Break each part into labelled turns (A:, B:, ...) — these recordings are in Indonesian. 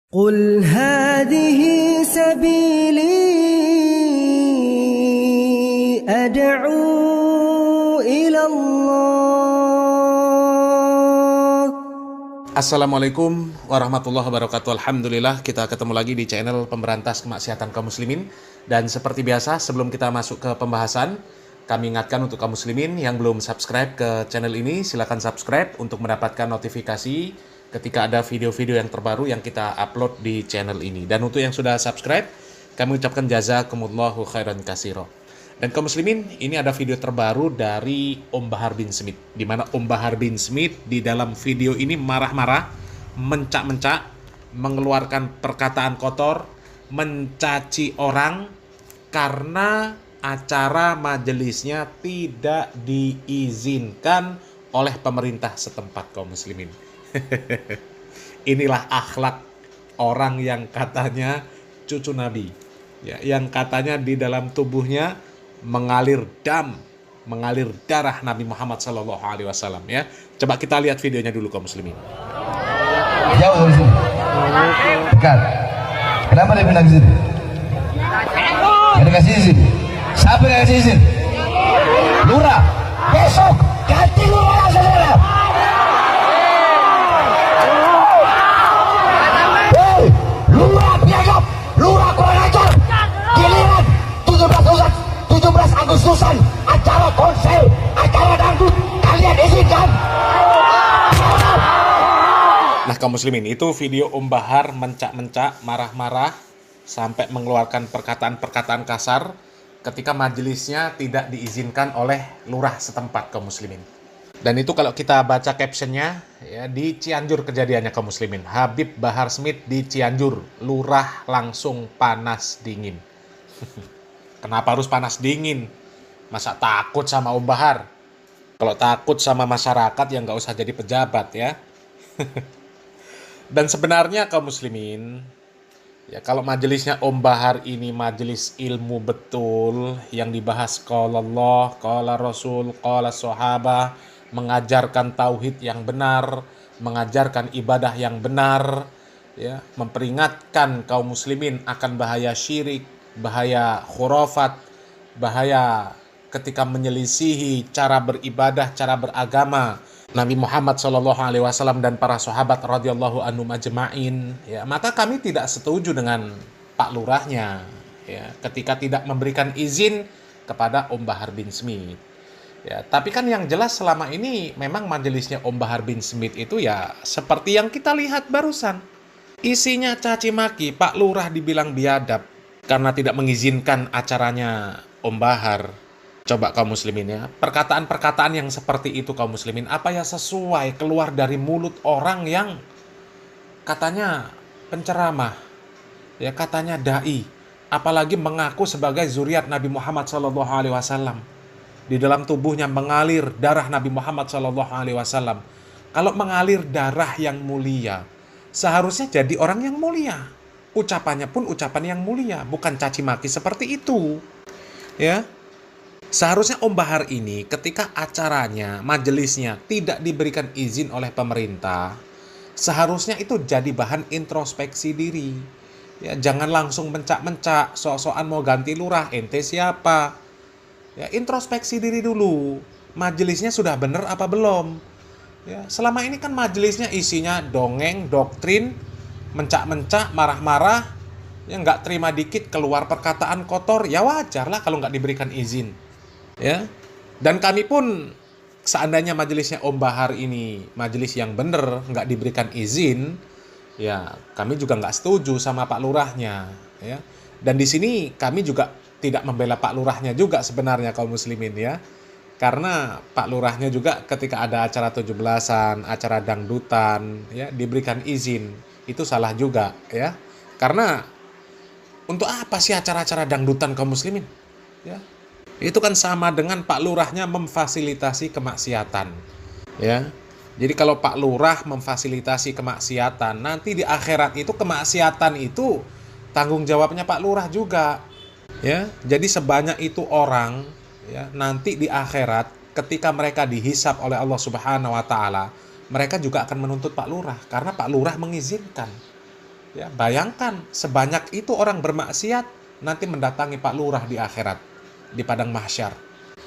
A: قل هذه سبيلي أدعو إلى الله.
B: Assalamualaikum warahmatullahi wabarakatuh. Alhamdulillah kita ketemu lagi di channel pemberantas kemaksiatan kaum muslimin. Dan seperti biasa sebelum kita masuk ke pembahasan, kami ingatkan untuk kaum muslimin yang belum subscribe ke channel ini, silakan subscribe untuk mendapatkan notifikasi ketika ada video-video yang terbaru yang kita upload di channel ini. Dan untuk yang sudah subscribe, kami ucapkan jazakumullahu khairan katsira. Dan kaum muslimin, ini ada video terbaru dari Om Bahar bin Smith, di mana Om Bahar bin Smith di dalam video ini marah-marah, mencak-mencak, mengeluarkan perkataan kotor, mencaci orang karena acara majelisnya tidak diizinkan oleh pemerintah setempat kaum muslimin. Inilah akhlak orang yang katanya cucu Nabi, ya, yang katanya di dalam tubuhnya mengalir darah Nabi Muhammad SAW, ya. Coba kita lihat videonya dulu kaum muslimin.
C: Jauh dari sini. Dekat. Kenapa dia pindah ke sini? Gak dikasih izin. Siapa yang kasih izin? Lurah. Besok ganti lurah, saudara. Hei, lurah piagam. Lurah kurang ajar. Giliran 17 Agustusan, acara konser, acara dangdut, kalian izinkan?
B: Nah kaum muslimin, itu video Om Bahar mencak-mencak, marah-marah, sampai mengeluarkan perkataan-perkataan kasar ketika majelisnya tidak diizinkan oleh lurah setempat kaum muslimin. Dan itu kalau kita baca captionnya, ya, di Cianjur kejadiannya kaum muslimin. Habib Bahar Smith di Cianjur, lurah langsung panas dingin. Kenapa harus panas dingin? Masa takut sama Om Bahar? Kalau takut sama masyarakat ya nggak usah jadi pejabat, ya. Dan sebenarnya kaum muslimin, ya, kalau majelisnya Om Bahar ini majelis ilmu betul, yang dibahas qala Allah, qala Rasul, qala sahabah, mengajarkan tauhid yang benar, mengajarkan ibadah yang benar, ya, memperingatkan kaum muslimin akan bahaya syirik, bahaya khurafat, bahaya ketika menyelisihi cara beribadah, cara beragama Nabi Muhammad SAW dan para sahabat radhiyallahu anhum ajma'in, ya, maka kami tidak setuju dengan Pak Lurahnya, ya, ketika tidak memberikan izin kepada Om Bahar bin Smith. Ya, tapi kan yang jelas selama ini memang majelisnya Om Bahar bin Smith itu ya seperti yang kita lihat barusan. Isinya caci maki, Pak Lurah dibilang biadab karena tidak mengizinkan acaranya Om Bahar. Coba kaum muslimin, ya, perkataan-perkataan yang seperti itu kaum muslimin, apa ya sesuai keluar dari mulut orang yang katanya penceramah, ya, katanya dai, apalagi mengaku sebagai zuriat Nabi Muhammad SAW. Di dalam tubuhnya mengalir darah Nabi Muhammad SAW. Kalau mengalir darah yang mulia, seharusnya jadi orang yang mulia. Ucapannya pun ucapan yang mulia, bukan caci maki seperti itu, ya. Seharusnya Om Bahar ini ketika acaranya, majelisnya tidak diberikan izin oleh pemerintah, seharusnya itu jadi bahan introspeksi diri. Ya, jangan langsung mencak-mencak, sok-sokan mau ganti lurah, ente siapa? Ya, introspeksi diri dulu. Majelisnya sudah benar apa belum? Ya, selama ini kan majelisnya isinya dongeng, doktrin, mencak-mencak, marah-marah, ya, nggak terima dikit keluar perkataan kotor, ya wajar lah kalau nggak diberikan izin. Ya, dan kami pun seandainya majelisnya Om Bahar ini majelis yang benar nggak diberikan izin, ya kami juga nggak setuju sama Pak Lurahnya, ya. Dan di sini kami juga tidak membela Pak Lurahnya juga sebenarnya kaum muslimin, ya, karena Pak Lurahnya juga ketika ada acara 17-an, acara dangdutan, ya, diberikan izin, itu salah juga, ya, karena untuk apa sih acara-acara dangdutan kaum muslimin, ya. Itu kan sama dengan Pak Lurahnya memfasilitasi kemaksiatan, ya. Jadi kalau Pak Lurah memfasilitasi kemaksiatan, nanti di akhirat itu kemaksiatan itu tanggung jawabnya Pak Lurah juga, ya. Jadi sebanyak itu orang, ya, nanti di akhirat ketika mereka dihisab oleh Allah Subhanahu wa taala, mereka juga akan menuntut Pak Lurah karena Pak Lurah mengizinkan. Ya, bayangkan sebanyak itu orang bermaksiat nanti mendatangi Pak Lurah di akhirat, di padang mahsyar.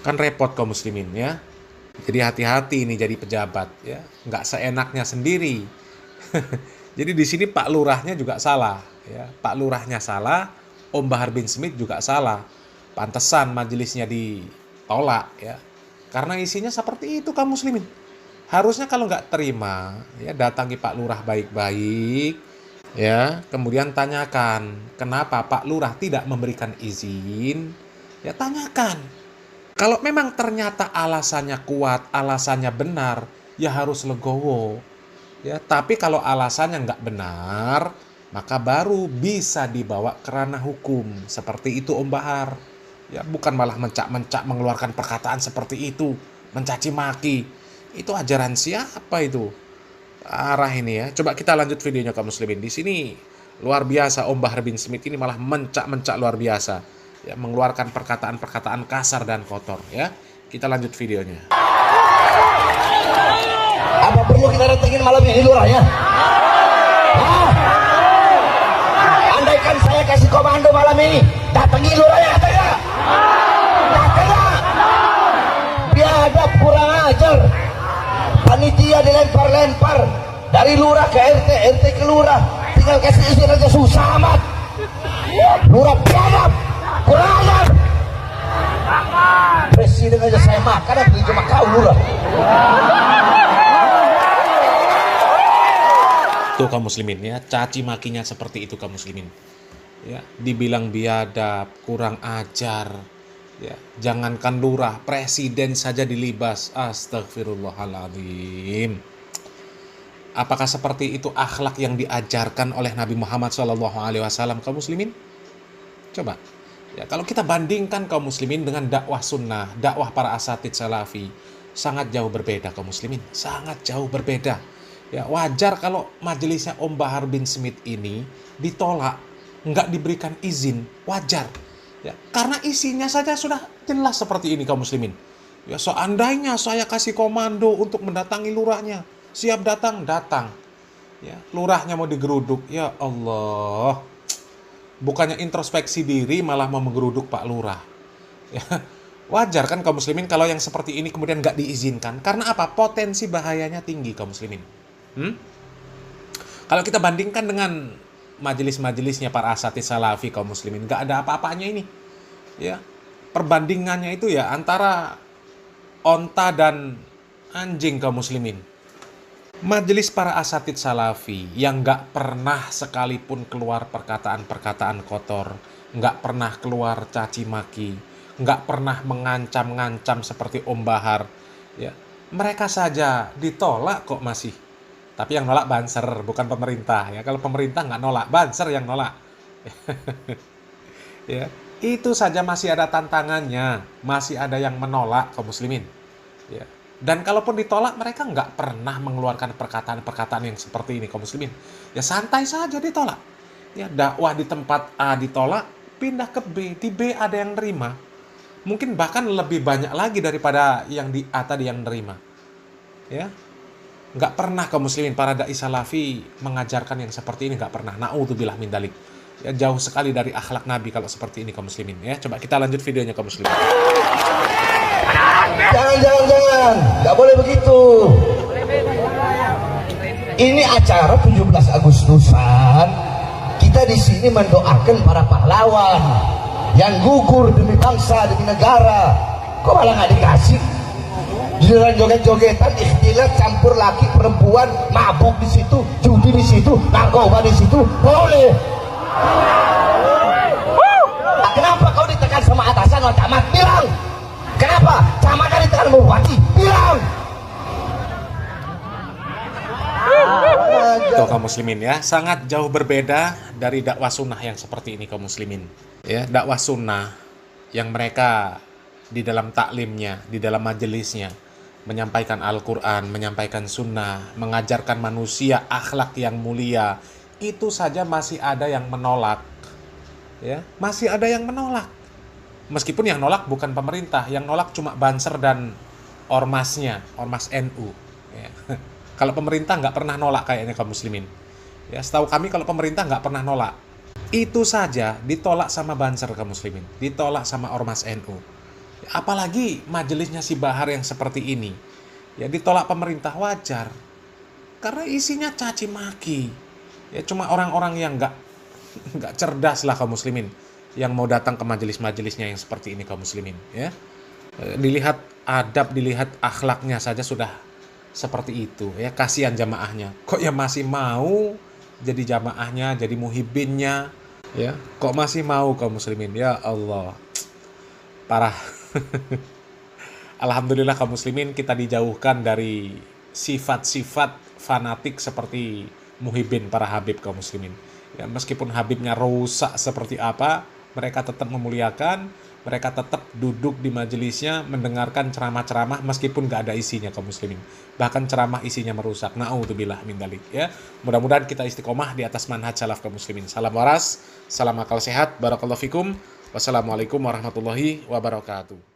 B: Kan repot kaum muslimin ya. Jadi hati-hati ini jadi pejabat ya, nggak seenaknya sendiri. Jadi di sini Pak Lurahnya juga salah ya. Pak Lurahnya salah, Om Bahar bin Smith juga salah. Pantesan majelisnya ditolak ya. Karena isinya seperti itu kaum muslimin. Harusnya kalau nggak terima ya datangi Pak Lurah baik-baik ya, kemudian tanyakan kenapa Pak Lurah tidak memberikan izin. Ya tanyakan. Kalau memang ternyata alasannya kuat, alasannya benar, ya harus legowo. Ya, tapi kalau alasannya nggak benar, maka baru bisa dibawa ke ranah hukum. Seperti itu Om Bahar. Ya, bukan malah mencak-mencak mengeluarkan perkataan seperti itu, mencaci maki. Itu ajaran siapa itu? Arah ini ya. Coba kita lanjut videonya kaum muslimin. Di sini luar biasa Om Bahar bin Smith ini malah mencak-mencak luar biasa. Ya, mengeluarkan perkataan-perkataan kasar dan kotor ya. Kita lanjut videonya.
C: Apa perlu kita datengin malam ini lurahnya? Andaikan saya kasih komando malam ini, datangi lurahnya katanya. Katanya. Biadab kurang ajar. Panitia dilempar-lempar dari lurah ke RT, RT ke lurah. Tinggal kasih izin aja susah amat. Lurah biadab. Kurang ajar. Presiden aja saya makan, apalagi cuma kau lurah.
B: Tuh kaum muslimin ya, caci makinya seperti itu kaum muslimin. Ya, dibilang biadab, kurang ajar. Ya, jangankan lurah, presiden saja dilibas. Astagfirullahaladzim. Apakah seperti itu akhlak yang diajarkan oleh Nabi Muhammad SAW kaum muslimin? Coba. Ya, kalau kita bandingkan kaum muslimin dengan dakwah sunnah, dakwah para asatidz salafi, sangat jauh berbeda kaum muslimin, sangat jauh berbeda. Ya, wajar kalau majelisnya Om Bahar bin Smith ini ditolak, nggak diberikan izin, wajar. Ya, karena isinya saja sudah jelas seperti ini kaum muslimin. Ya, seandainya saya kasih komando untuk mendatangi lurahnya, siap datang, datang. Ya, lurahnya mau digeruduk, ya Allah. Bukannya introspeksi diri malah mau menggeruduk Pak Lurah. Ya, wajar kan kaum muslimin kalau yang seperti ini kemudian nggak diizinkan. Karena apa? Potensi bahayanya tinggi kaum muslimin. Kalau kita bandingkan dengan majelis-majelisnya para asatidz salafi kaum muslimin, nggak ada apa-apanya ini. Ya, perbandingannya itu ya antara onta dan anjing kaum muslimin. Majelis para asatidz salafi yang nggak pernah sekalipun keluar perkataan-perkataan kotor, nggak pernah keluar caci maki, nggak pernah mengancam-ngancam seperti Om Bahar, ya mereka saja ditolak kok masih. Tapi yang nolak Banser, bukan pemerintah ya. Kalau pemerintah nggak nolak, Banser yang nolak. Ya, itu saja masih ada tantangannya, masih ada yang menolak kaum muslimin. Ya. Dan kalaupun ditolak, mereka nggak pernah mengeluarkan perkataan-perkataan yang seperti ini kaum muslimin. Ya santai saja ditolak. Ya, dakwah di tempat A ditolak, pindah ke B, di B ada yang nerima. Mungkin bahkan lebih banyak lagi daripada yang di A tadi yang nerima. Ya, nggak pernah kaum muslimin para dai salafi mengajarkan yang seperti ini, nggak pernah. Naudzubillah min dzalik. Ya, jauh sekali dari akhlak Nabi kalau seperti ini kaum muslimin. Ya, coba kita lanjut videonya kaum muslimin.
C: Jangan, nggak boleh begitu. Ini acara 17 Agustusan. Kita di sini mendoakan para pahlawan yang gugur demi bangsa, demi negara. Kok malah nggak dikasih? Giliran joget-jogetan, ikhtilat, campur laki perempuan, mabuk di situ, judi di situ, narkoba di situ, boleh. Kenapa kau ditekan sama atasan atau camat? Bilang. Kenapa? Camat kan ditekan bupati? Bilang.
B: Tuh kaum muslimin ya, sangat jauh berbeda dari dakwah sunnah yang seperti ini kaum muslimin. Ya, dakwah sunnah yang mereka di dalam taklimnya, di dalam majelisnya menyampaikan Al-Quran, menyampaikan sunnah, mengajarkan manusia akhlak yang mulia, itu saja masih ada yang menolak. Ya, masih ada yang menolak. Meskipun yang nolak bukan pemerintah, yang nolak cuma Banser dan ormasnya, ormas NU. Ya. Kalau pemerintah nggak pernah nolak kayaknya kaum muslimin. Ya, setahu kami kalau pemerintah nggak pernah nolak. Itu saja ditolak sama Banser kaum muslimin, ditolak sama Ormas NU. Apalagi majelisnya si Bahar yang seperti ini. Ya ditolak pemerintah wajar. Karena isinya caci maki. Ya cuma orang-orang yang nggak cerdas lah kaum muslimin yang mau datang ke majelis-majelisnya yang seperti ini kaum muslimin, ya. Dilihat adab, dilihat akhlaknya saja sudah seperti itu, ya. Kasihan jamaahnya. Kok ya masih mau jadi jamaahnya, jadi muhibbinnya, ya. Kok masih mau kaum muslimin? Ya Allah. Parah. Alhamdulillah kaum muslimin kita dijauhkan dari sifat-sifat fanatik seperti muhibbin para habib kaum muslimin. Ya, meskipun habibnya rusak seperti apa, mereka tetap memuliakan, mereka tetap duduk di majelisnya mendengarkan ceramah-ceramah meskipun gak ada isinya kaum muslimin. Bahkan ceramah isinya merusak. Na'udzubillah min dzalik, ya. Mudah-mudahan kita istiqomah di atas manhaj salaf kaum muslimin. Salam waras, salam akal sehat, barakallahu fikum. Wassalamualaikum warahmatullahi wabarakatuh.